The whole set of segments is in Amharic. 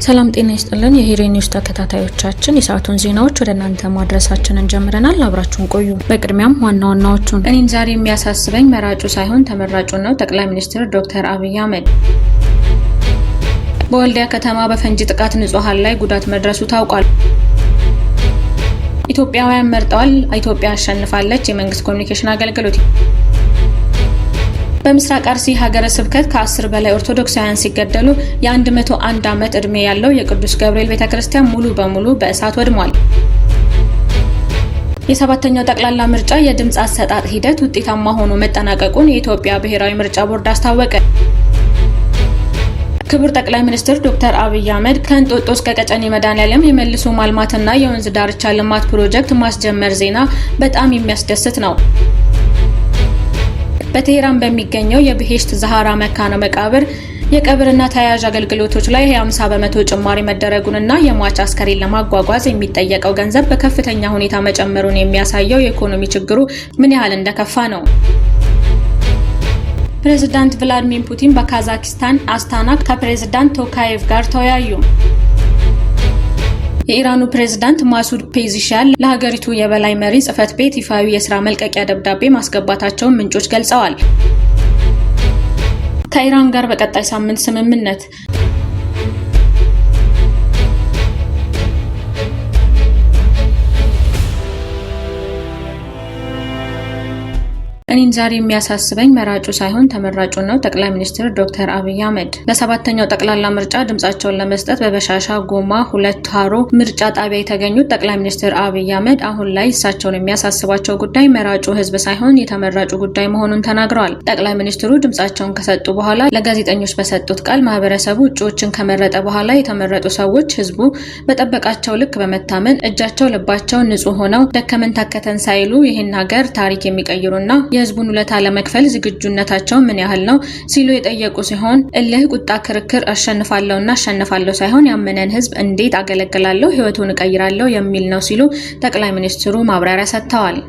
ሰላም ጤና ይስጥልን የሂሬ ኒውስ ተከታታዮቻችን የሰዓቱን ዜናዎች ወደ እናንተ ማድረሳችንን ጀምረናል። አብራችሁን ቆዩ። በቅድሚያም ዋና ዋናዎቹን እኔን ዛሬ የሚያሳስበኝ መራጩ ሳይሆን ተመራጩ ነው። ጠቅላይ ሚኒስትር ዶክተር አብይ አህመድ በወልዲያ ከተማ በፈንጂ ጥቃት ንጹሃን ላይ ጉዳት መድረሱ ታውቋል። ኢትዮጵያውያን መርጠዋል፣ ኢትዮጵያ አሸንፋለች። የመንግስት ኮሚኒኬሽን አገልግሎት በምስራቅ አርሲ ሀገረ ስብከት ከ10 በላይ ኦርቶዶክሳውያን ሲገደሉ የ101 ዓመት ዕድሜ ያለው የቅዱስ ገብርኤል ቤተክርስቲያን ሙሉ በሙሉ በእሳት ወድሟል። የሰባተኛው ጠቅላላ ምርጫ የድምጽ አሰጣጥ ሂደት ውጤታማ ሆኖ መጠናቀቁን የኢትዮጵያ ብሔራዊ ምርጫ ቦርድ አስታወቀ። ክቡር ጠቅላይ ሚኒስትር ዶክተር አብይ አህመድ ከእንጦጦ እስከ ቀጨኔ መድኃኔዓለም የመልሶ ማልማትና የወንዝ ዳርቻ ልማት ፕሮጀክት ማስጀመር ዜና በጣም የሚያስደስት ነው። በቴህራን በሚገኘው የብሄሽት ዛሃራ መካነ መቃብር የቀብርና ተያያዥ አገልግሎቶች ላይ 50 በመቶ ጭማሪ መደረጉንና የሟች አስከሬን ለማጓጓዝ የሚጠየቀው ገንዘብ በከፍተኛ ሁኔታ መጨመሩን የሚያሳየው የኢኮኖሚ ችግሩ ምን ያህል እንደከፋ ነው። ፕሬዝዳንት ቭላድሚር ፑቲን በካዛክስታን አስታና ከፕሬዝዳንት ቶካየቭ ጋር ተወያዩ። የኢራኑ ፕሬዝዳንት ማሱድ ፔዚሽያን ለሀገሪቱ የበላይ መሪ ጽህፈት ቤት ይፋዊ የሥራ መልቀቂያ ደብዳቤ ማስገባታቸውን ምንጮች ገልጸዋል። ከኢራን ጋር በቀጣይ ሳምንት ስምምነት እኔን ዛሬ የሚያሳስበኝ መራጩ ሳይሆን ተመራጩ ነው። ጠቅላይ ሚኒስትር ዶክተር አብይ አህመድ ለሰባተኛው ጠቅላላ ምርጫ ድምጻቸውን ለመስጠት በበሻሻ ጎማ 2 ሃሮ ምርጫ ጣቢያ የተገኙት ጠቅላይ ሚኒስትር አብይ አህመድ አሁን ላይ እሳቸውን የሚያሳስባቸው ጉዳይ መራጩ ህዝብ ሳይሆን የተመራጩ ጉዳይ መሆኑን ተናግረዋል። ጠቅላይ ሚኒስትሩ ድምጻቸውን ከሰጡ በኋላ ለጋዜጠኞች በሰጡት ቃል ማህበረሰቡ እጩዎችን ከመረጠ በኋላ የተመረጡ ሰዎች ህዝቡ በጠበቃቸው ልክ በመታመን እጃቸው ልባቸው ንጹህ ሆነው ደከመን ታከተን ሳይሉ ይህን ሀገር ታሪክ የሚቀይሩና የህዝቡን ውለታ ለመክፈል ዝግጁነታቸው ምን ያህል ነው ሲሉ የጠየቁ ሲሆን እልህ፣ ቁጣ፣ ክርክር አሸንፋለሁ ሳይሆን ያመነን ህዝብ እንዴት አገለግላለሁ፣ ህይወቱን እቀይራለሁ የሚል ነው ሲሉ ጠቅላይ ሚኒስትሩ ማብራሪያ ሰጥተዋል።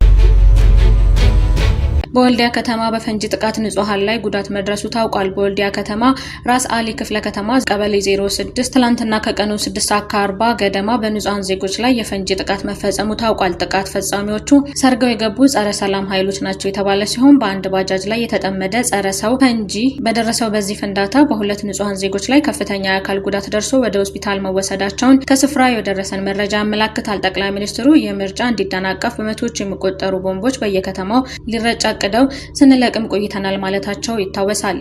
በወልዲያ ከተማ በፈንጂ ጥቃት ንጹሃን ላይ ጉዳት መድረሱ ታውቋል። በወልዲያ ከተማ ራስ አሊ ክፍለ ከተማ ቀበሌ 06 ትላንትና ከቀኑ 6:40 ገደማ በንጹሃን ዜጎች ላይ የፈንጂ ጥቃት መፈጸሙ ታውቋል። ጥቃት ፈጻሚዎቹ ሰርገው የገቡ ጸረ ሰላም ኃይሎች ናቸው የተባለ ሲሆን በአንድ ባጃጅ ላይ የተጠመደ ጸረ ሰው ፈንጂ በደረሰው በዚህ ፍንዳታ በሁለት ንጹሃን ዜጎች ላይ ከፍተኛ የአካል ጉዳት ደርሶ ወደ ሆስፒታል መወሰዳቸውን ከስፍራ የደረሰን መረጃ ያመለክታል። ጠቅላይ ሚኒስትሩ የምርጫ እንዲደናቀፍ በመቶዎች የሚቆጠሩ ቦምቦች በየከተማው ሊረጫ ቀደው ስንለቅም ቆይተናል ማለታቸው ይታወሳል።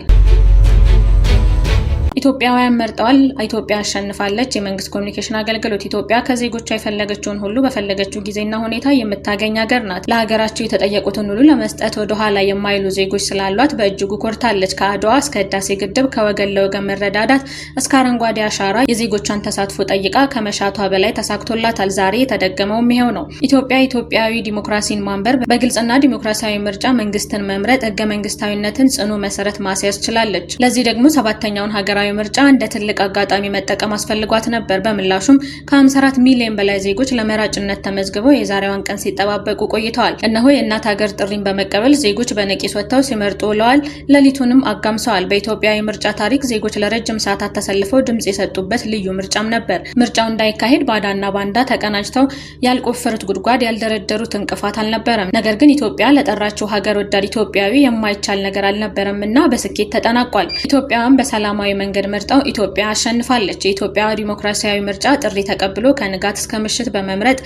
ኢትዮጵያውያን መርጠዋል፣ ኢትዮጵያ አሸንፋለች። የመንግስት ኮሚኒኬሽን አገልግሎት ኢትዮጵያ ከዜጎቿ የፈለገችውን ሁሉ በፈለገችው ጊዜና ሁኔታ የምታገኝ ሀገር ናት። ለሀገራቸው የተጠየቁትን ሁሉ ለመስጠት ወደ ኋላ የማይሉ ዜጎች ስላሏት በእጅጉ ኮርታለች። ከአድዋ እስከ ህዳሴ ግድብ፣ ከወገን ለወገን መረዳዳት እስከ አረንጓዴ አሻራ የዜጎቿን ተሳትፎ ጠይቃ ከመሻቷ በላይ ተሳክቶላታል። ዛሬ የተደገመውም ይሄው ነው። ኢትዮጵያዊ ዲሞክራሲን ማንበር፣ በግልጽና ዲሞክራሲያዊ ምርጫ መንግስትን መምረጥ፣ ህገ መንግስታዊነትን ጽኑ መሰረት ማስያዝ ችላለች። ለዚህ ደግሞ ሰባተኛውን ሀገራዊ ምርጫ እንደ ትልቅ አጋጣሚ መጠቀም አስፈልጓት ነበር። በምላሹም ከ54 ሚሊዮን በላይ ዜጎች ለመራጭነት ተመዝግበው የዛሬዋን ቀን ሲጠባበቁ ቆይተዋል። እነሆ የእናት ሀገር ጥሪን በመቀበል ዜጎች በነቂስ ወጥተው ሲመርጡ ውለዋል። ሌሊቱንም አጋምሰዋል። በኢትዮጵያ የምርጫ ታሪክ ዜጎች ለረጅም ሰዓታት ተሰልፈው ድምጽ የሰጡበት ልዩ ምርጫም ነበር። ምርጫው እንዳይካሄድ ባዳና ባንዳ ተቀናጅተው ያልቆፈሩት ጉድጓድ፣ ያልደረደሩት እንቅፋት አልነበረም። ነገር ግን ኢትዮጵያ ለጠራችው ሀገር ወዳድ ኢትዮጵያዊ የማይቻል ነገር አልነበረምና በስኬት ተጠናቋል። ኢትዮጵያውያን በሰላማዊ መንገድ መርጠው ኢትዮጵያ አሸንፋለች። የኢትዮጵያ ዲሞክራሲያዊ ምርጫ ጥሪ ተቀብሎ ከንጋት እስከ ምሽት በመምረጥ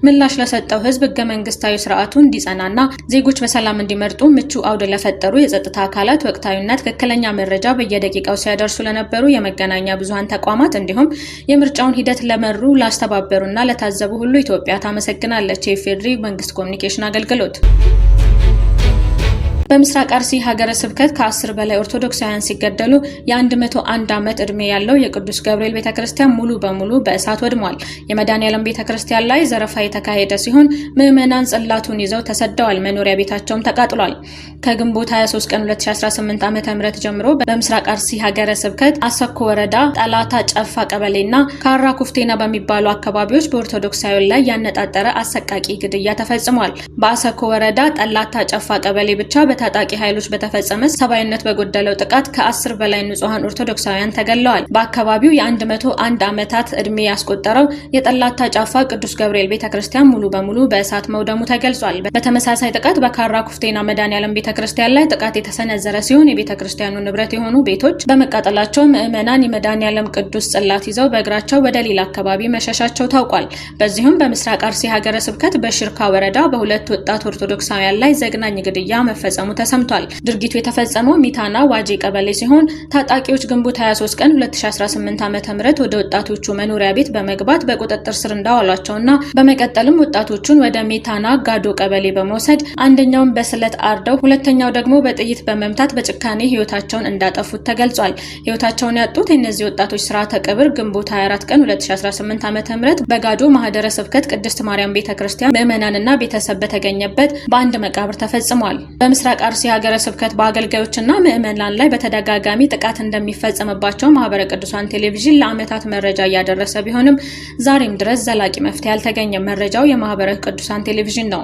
ምላሽ ለሰጠው ህዝብ ህገ መንግስታዊ ስርዓቱ እንዲጸናና ዜጎች በሰላም እንዲመርጡ ምቹ አውድ ለፈጠሩ የጸጥታ አካላት ወቅታዊና ትክክለኛ መረጃ በየደቂቃው ሲያደርሱ ለነበሩ የመገናኛ ብዙሃን ተቋማት እንዲሁም የምርጫውን ሂደት ለመሩ፣ ላስተባበሩና ለታዘቡ ሁሉ ኢትዮጵያ ታመሰግናለች። የኢፌዴሪ መንግስት ኮሚኒኬሽን አገልግሎት በምስራቅ አርሲ ሀገረ ስብከት ከ10 በላይ ኦርቶዶክሳውያን ሲገደሉ የ101 ዓመት ዕድሜ ያለው የቅዱስ ገብርኤል ቤተክርስቲያን ሙሉ በሙሉ በእሳት ወድሟል። የመድኃኔዓለም ቤተክርስቲያን ላይ ዘረፋ የተካሄደ ሲሆን ምዕመናን ጽላቱን ይዘው ተሰደዋል። መኖሪያ ቤታቸውም ተቃጥሏል። ከግንቦት 23 ቀን 2018 ዓ.ም ጀምሮ በምስራቅ አርሲ ሀገረ ስብከት አሰኮ ወረዳ ጠላታ ጨፋ ቀበሌና ካራ ኩፍቴና በሚባሉ አካባቢዎች በኦርቶዶክሳውያን ላይ ያነጣጠረ አሰቃቂ ግድያ ተፈጽሟል። በአሰኮ ወረዳ ጠላታ ጨፋ ቀበሌ ብቻ በታጣቂ ኃይሎች በተፈጸመ ሰብአዊነት በጎደለው ጥቃት ከ10 በላይ ንጹሃን ኦርቶዶክሳውያን ተገለዋል። በአካባቢው የ101 ዓመታት ዕድሜ ያስቆጠረው የጠላታ ጫፋ ቅዱስ ገብርኤል ቤተክርስቲያን ሙሉ በሙሉ በእሳት መውደሙ ተገልጿል። በተመሳሳይ ጥቃት በካራ ኩፍቴና መድኃኔዓለም ቤተክርስቲያን ላይ ጥቃት የተሰነዘረ ሲሆን የቤተክርስቲያኑ ንብረት የሆኑ ቤቶች በመቃጠላቸው ምዕመናን የመድኃኔዓለም ቅዱስ ጽላት ይዘው በእግራቸው ወደ ሌላ አካባቢ መሸሻቸው ታውቋል። በዚሁም በምስራቅ አርሲ ሀገረ ስብከት በሽርካ ወረዳ በሁለት ወጣት ኦርቶዶክሳውያን ላይ ዘግናኝ ግድያ መፈጸሙ ተሰምቷል። ድርጊቱ የተፈጸመው ሚታና ዋጄ ቀበሌ ሲሆን ታጣቂዎች ግንቦት 23 ቀን 2018 ዓ.ም ወደ ወጣቶቹ መኖሪያ ቤት በመግባት በቁጥጥር ስር እንዳዋሏቸውና በመቀጠልም ወጣቶቹን ወደ ሚታና ጋዶ ቀበሌ በመውሰድ አንደኛውን በስለት አርደው ሁለተኛው ደግሞ በጥይት በመምታት በጭካኔ ህይወታቸውን እንዳጠፉት ተገልጿል። ህይወታቸውን ያጡት የእነዚህ ወጣቶች ስርዓተ ቀብር ግንቦት 24 ቀን 2018 ዓ.ም በጋዶ ማህደረ ስብከት ቅድስት ማርያም ቤተክርስቲያን ምዕመናንና ቤተሰብ በተገኘበት በአንድ መቃብር ተፈጽሟል። በምስራቅ አርሲ ሀገረ ስብከት በአገልጋዮችና ምዕመናን ላይ በተደጋጋሚ ጥቃት እንደሚፈጸምባቸው ማህበረ ቅዱሳን ቴሌቪዥን ለዓመታት መረጃ እያደረሰ ቢሆንም ዛሬም ድረስ ዘላቂ መፍትሄ አልተገኘም። መረጃው የማህበረ ቅዱሳን ቴሌቪዥን ነው።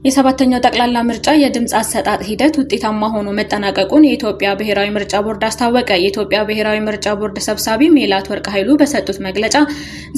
የሰባተኛው ጠቅላላ ምርጫ የድምጽ አሰጣጥ ሂደት ውጤታማ ሆኖ መጠናቀቁን የኢትዮጵያ ብሔራዊ ምርጫ ቦርድ አስታወቀ። የኢትዮጵያ ብሔራዊ ምርጫ ቦርድ ሰብሳቢ ሜላትወርቅ ኃይሉ በሰጡት መግለጫ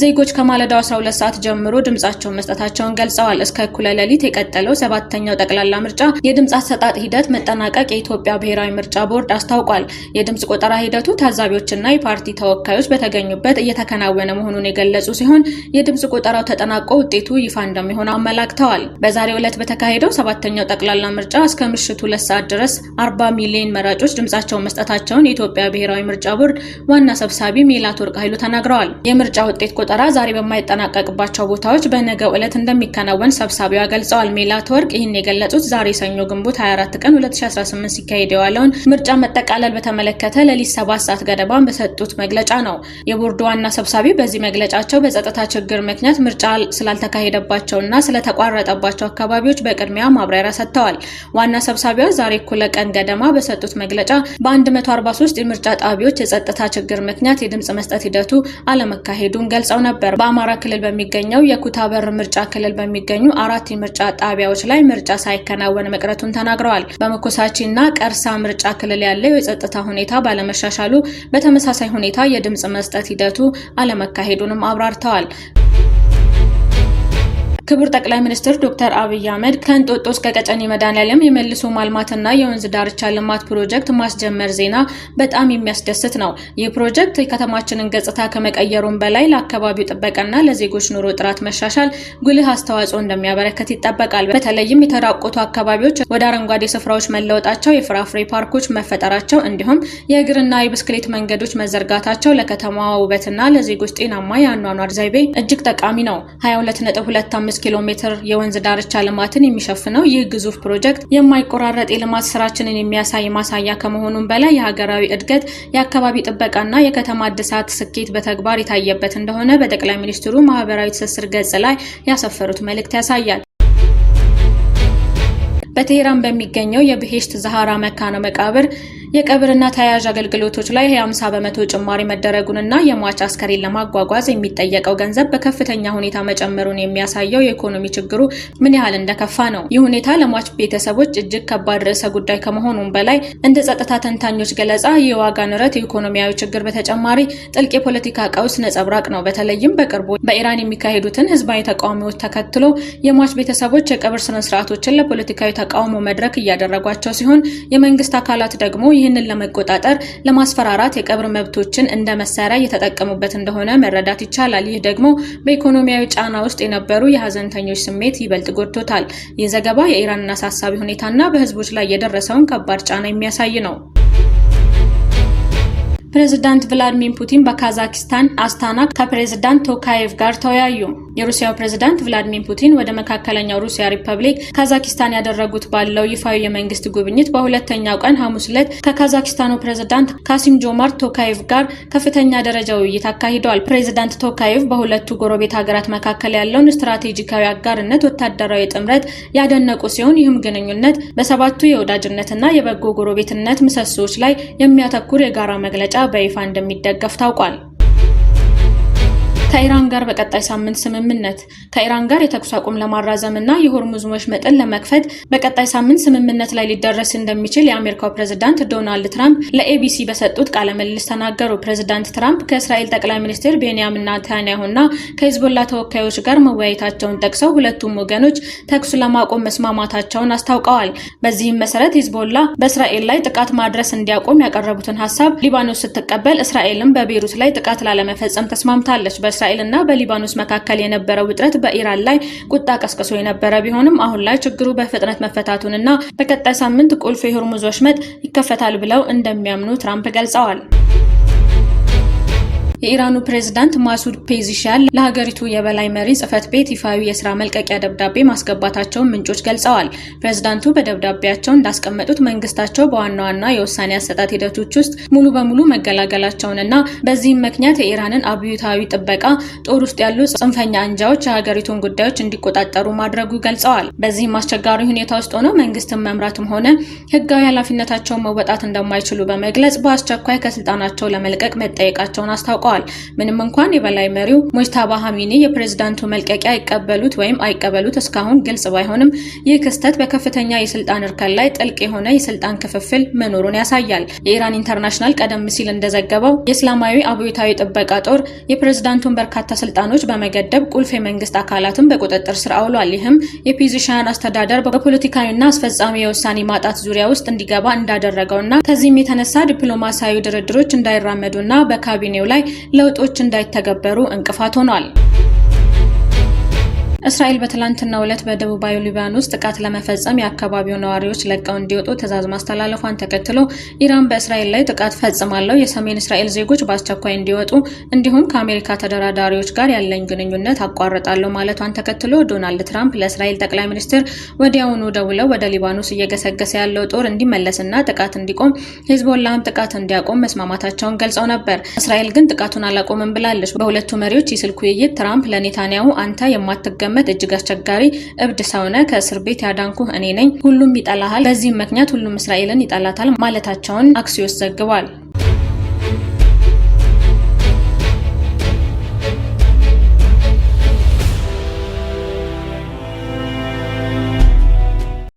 ዜጎች ከማለዳው 12 ሰዓት ጀምሮ ድምጻቸውን መስጠታቸውን ገልጸዋል። እስከ እኩለ ሌሊት የቀጠለው ሰባተኛው ጠቅላላ ምርጫ የድምጽ አሰጣጥ ሂደት መጠናቀቅ የኢትዮጵያ ብሔራዊ ምርጫ ቦርድ አስታውቋል። የድምጽ ቆጠራ ሂደቱ ታዛቢዎችና የፓርቲ ተወካዮች በተገኙበት እየተከናወነ መሆኑን የገለጹ ሲሆን የድምጽ ቆጠራው ተጠናቆ ውጤቱ ይፋ እንደሚሆን አመላክተዋል። በዛሬው ዕለት በተካሄደው ሰባተኛው ጠቅላላ ምርጫ እስከ ምሽቱ 2 ሰዓት ድረስ 40 ሚሊዮን መራጮች ድምጻቸውን መስጠታቸውን የኢትዮጵያ ብሔራዊ ምርጫ ቦርድ ዋና ሰብሳቢ ሜላትወርቅ ኃይሉ ተናግረዋል። የምርጫ ውጤት ቆጠራ ዛሬ በማይጠናቀቅባቸው ቦታዎች በነገው ዕለት እንደሚከናወን ሰብሳቢዋ ገልጸዋል። ሜላትወርቅ ይህን የገለጹት ዛሬ ሰኞ ግንቦት 24 ቀን 2018 ሲካሄድ የዋለውን ምርጫ መጠቃለል በተመለከተ ሌሊት 7 ሰዓት ገደማ በሰጡት መግለጫ ነው። የቦርዱ ዋና ሰብሳቢ በዚህ መግለጫቸው በጸጥታ ችግር ምክንያት ምርጫ ስላልተካሄደባቸውና ስለተቋረጠባቸው አካባቢዎች በቅድሚያ ማብራሪያ ሰጥተዋል። ዋና ሰብሳቢዋ ዛሬ እኩለ ቀን ገደማ በሰጡት መግለጫ በ143 የምርጫ ጣቢያዎች የጸጥታ ችግር ምክንያት የድምጽ መስጠት ሂደቱ አለመካሄዱን ገልጸው ነበር። በአማራ ክልል በሚገኘው የኩታበር ምርጫ ክልል በሚገኙ 4 የምርጫ ጣቢያዎች ላይ ምርጫ ሳይከናወን መቅረቱን ተናግረዋል። በመኮሳቺና ቀርሳ ምርጫ ክልል ያለው የጸጥታ ሁኔታ ባለመሻሻሉ በተመሳሳይ ሁኔታ የድምጽ መስጠት ሂደቱ አለመካሄዱንም አብራርተዋል። ክቡር ጠቅላይ ሚኒስትር ዶክተር አብይ አህመድ ከእንጦጦ እስከ ቀጨኔ መድኃኔዓለም የመልሶ ማልማትና የወንዝ ዳርቻ ልማት ፕሮጀክት ማስጀመር ዜና በጣም የሚያስደስት ነው። ይህ ፕሮጀክት የከተማችንን ገጽታ ከመቀየሩም በላይ ለአካባቢው ጥበቃና ለዜጎች ኑሮ ጥራት መሻሻል ጉልህ አስተዋጽኦ እንደሚያበረክት ይጠበቃል። በተለይም የተራቆቱ አካባቢዎች ወደ አረንጓዴ ስፍራዎች መለወጣቸው፣ የፍራፍሬ ፓርኮች መፈጠራቸው እንዲሁም የእግርና የብስክሌት መንገዶች መዘርጋታቸው ለከተማዋ ውበትና ለዜጎች ጤናማ የአኗኗር ዘይቤ እጅግ ጠቃሚ ነው። 22.25 ኪሎ ሜትር የወንዝ ዳርቻ ልማትን የሚሸፍነው ይህ ግዙፍ ፕሮጀክት የማይቆራረጥ የልማት ስራችንን የሚያሳይ ማሳያ ከመሆኑም በላይ የሀገራዊ እድገት፣ የአካባቢ ጥበቃና የከተማ እድሳት ስኬት በተግባር የታየበት እንደሆነ በጠቅላይ ሚኒስትሩ ማህበራዊ ትስስር ገጽ ላይ ያሰፈሩት መልእክት ያሳያል። በቴህራን በሚገኘው የብሄሽት ዛህራ መካነ መቃብር የቀብርና ተያያዥ አገልግሎቶች ላይ 50 በመቶ ጭማሪ መደረጉንና የሟች አስከሬን ለማጓጓዝ የሚጠየቀው ገንዘብ በከፍተኛ ሁኔታ መጨመሩን የሚያሳየው የኢኮኖሚ ችግሩ ምን ያህል እንደከፋ ነው። ይህ ሁኔታ ለሟች ቤተሰቦች እጅግ ከባድ ርዕሰ ጉዳይ ከመሆኑም በላይ እንደ ጸጥታ ተንታኞች ገለጻ የዋጋ ንረት የኢኮኖሚያዊ ችግር በተጨማሪ ጥልቅ የፖለቲካ ቀውስ ነጸብራቅ ነው። በተለይም በቅርቡ በኢራን የሚካሄዱትን ህዝባዊ ተቃውሞዎች ተከትሎ የሟች ቤተሰቦች የቀብር ስነ ስርዓቶችን ለፖለቲካዊ ተቃውሞ መድረክ እያደረጓቸው ሲሆን የመንግስት አካላት ደግሞ ይህንን ለመቆጣጠር ለማስፈራራት የቀብር መብቶችን እንደ መሳሪያ እየተጠቀሙበት እንደሆነ መረዳት ይቻላል። ይህ ደግሞ በኢኮኖሚያዊ ጫና ውስጥ የነበሩ የሀዘንተኞች ስሜት ይበልጥ ጎድቶታል። ይህ ዘገባ የኢራንን አሳሳቢ ሁኔታና በህዝቦች ላይ የደረሰውን ከባድ ጫና የሚያሳይ ነው። ፕሬዝዳንት ቭላድሚር ፑቲን በካዛክስታን አስታና ከፕሬዝዳንት ቶካየቭ ጋር ተወያዩ። የሩሲያው ፕሬዝዳንት ቭላድሚር ፑቲን ወደ መካከለኛው ሩሲያ ሪፐብሊክ ካዛክስታን ያደረጉት ባለው ይፋዊ የመንግስት ጉብኝት በሁለተኛው ቀን ሐሙስ ዕለት ከካዛክስታኑ ፕሬዝዳንት ካሲም ጆማርት ቶካየቭ ጋር ከፍተኛ ደረጃ ውይይት አካሂደዋል። ፕሬዝዳንት ቶካየቭ በሁለቱ ጎረቤት ሀገራት መካከል ያለውን ስትራቴጂካዊ አጋርነት፣ ወታደራዊ ጥምረት ያደነቁ ሲሆን ይህም ግንኙነት በሰባቱ የወዳጅነትና የበጎ ጎረቤትነት ምሰሶዎች ላይ የሚያተኩር የጋራ መግለጫ በይፋ እንደሚደገፍ ታውቋል። ከኢራን ጋር በቀጣይ ሳምንት ስምምነት። ከኢራን ጋር የተኩስ አቁም ለማራዘምና የሆርሙዝ ወሽመጥን ለመክፈት በቀጣይ ሳምንት ስምምነት ላይ ሊደረስ እንደሚችል የአሜሪካው ፕሬዝዳንት ዶናልድ ትራምፕ ለኤቢሲ በሰጡት ቃለ ምልልስ ተናገሩ። ፕሬዝዳንት ትራምፕ ከእስራኤል ጠቅላይ ሚኒስትር ቤንያሚን ኔታንያሁና ከሂዝቦላ ተወካዮች ጋር መወያየታቸውን ጠቅሰው ሁለቱም ወገኖች ተኩስ ለማቆም መስማማታቸውን አስታውቀዋል። በዚህም መሰረት ሂዝቦላ በእስራኤል ላይ ጥቃት ማድረስ እንዲያቆም ያቀረቡትን ሀሳብ ሊባኖስ ስትቀበል፣ እስራኤልም በቤይሩት ላይ ጥቃት ላለመፈጸም ተስማምታለች። በእስራኤልና በሊባኖስ መካከል የነበረው ውጥረት በኢራን ላይ ቁጣ ቀስቅሶ የነበረ ቢሆንም አሁን ላይ ችግሩ በፍጥነት መፈታቱንና በቀጣይ ሳምንት ቁልፍ የሆርሙዝ ወሽመጥ ይከፈታል ብለው እንደሚያምኑ ትራምፕ ገልጸዋል። የኢራኑ ፕሬዝዳንት ማሱድ ፔዚሽያን ለሀገሪቱ የበላይ መሪ ጽህፈት ቤት ይፋዊ የስራ መልቀቂያ ደብዳቤ ማስገባታቸውን ምንጮች ገልጸዋል። ፕሬዝዳንቱ በደብዳቤያቸው እንዳስቀመጡት መንግስታቸው በዋና ዋና የውሳኔ አሰጣጥ ሂደቶች ውስጥ ሙሉ በሙሉ መገላገላቸውንና በዚህም ምክንያት የኢራንን አብዮታዊ ጥበቃ ጦር ውስጥ ያሉ ጽንፈኛ አንጃዎች የሀገሪቱን ጉዳዮች እንዲቆጣጠሩ ማድረጉ ገልጸዋል። በዚህም አስቸጋሪ ሁኔታ ውስጥ ሆነው መንግስትን መምራትም ሆነ ህጋዊ ኃላፊነታቸውን መወጣት እንደማይችሉ በመግለጽ በአስቸኳይ ከስልጣናቸው ለመልቀቅ መጠየቃቸውን አስታውቀዋል። ምንም እንኳን የበላይ መሪው ሙጅታባ ኻሜኒ የፕሬዝዳንቱ መልቀቂያ ይቀበሉት ወይም አይቀበሉት እስካሁን ግልጽ ባይሆንም ይህ ክስተት በከፍተኛ የስልጣን እርከን ላይ ጥልቅ የሆነ የስልጣን ክፍፍል መኖሩን ያሳያል። የኢራን ኢንተርናሽናል ቀደም ሲል እንደዘገበው የእስላማዊ አብዮታዊ ጥበቃ ጦር የፕሬዝዳንቱን በርካታ ስልጣኖች በመገደብ ቁልፍ የመንግስት አካላትን በቁጥጥር ስር አውሏል። ይህም የፔዚሽያን አስተዳደር በፖለቲካዊና አስፈጻሚ የውሳኔ ማጣት ዙሪያ ውስጥ እንዲገባ እንዳደረገውና ከዚህም የተነሳ ዲፕሎማሲያዊ ድርድሮች እንዳይራመዱና በካቢኔው ላይ ለውጦች እንዳይተገበሩ እንቅፋት ሆኗል። እስራኤል በትላንትናው ዕለት በደቡባዊ ሊባኖስ ጥቃት ለመፈጸም የአካባቢው ነዋሪዎች ለቀው እንዲወጡ ትዕዛዝ ማስተላለፏን ተከትሎ ኢራን በእስራኤል ላይ ጥቃት ፈጽማለሁ፣ የሰሜን እስራኤል ዜጎች በአስቸኳይ እንዲወጡ እንዲሁም ከአሜሪካ ተደራዳሪዎች ጋር ያለኝ ግንኙነት አቋርጣለሁ ማለቷን ተከትሎ ዶናልድ ትራምፕ ለእስራኤል ጠቅላይ ሚኒስትር ወዲያውኑ ደውለው ወደ ሊባኖስ እየገሰገሰ ያለው ጦር እንዲመለስና ጥቃት እንዲቆም፣ ሂዝቦላህም ጥቃት እንዲያቆም መስማማታቸውን ገልጸው ነበር። እስራኤል ግን ጥቃቱን አላቆምም ብላለች። በሁለቱ መሪዎች የስልክ ውይይት ትራምፕ ለኔታንያሁ አንተ የማትገመት እጅግ አስቸጋሪ እብድ ሰውነ፣ ከእስር ቤት ያዳንኩህ እኔ ነኝ፣ ሁሉም ይጠላሃል፣ በዚህም ምክንያት ሁሉም እስራኤልን ይጠላታል ማለታቸውን አክሲዮስ ዘግቧል።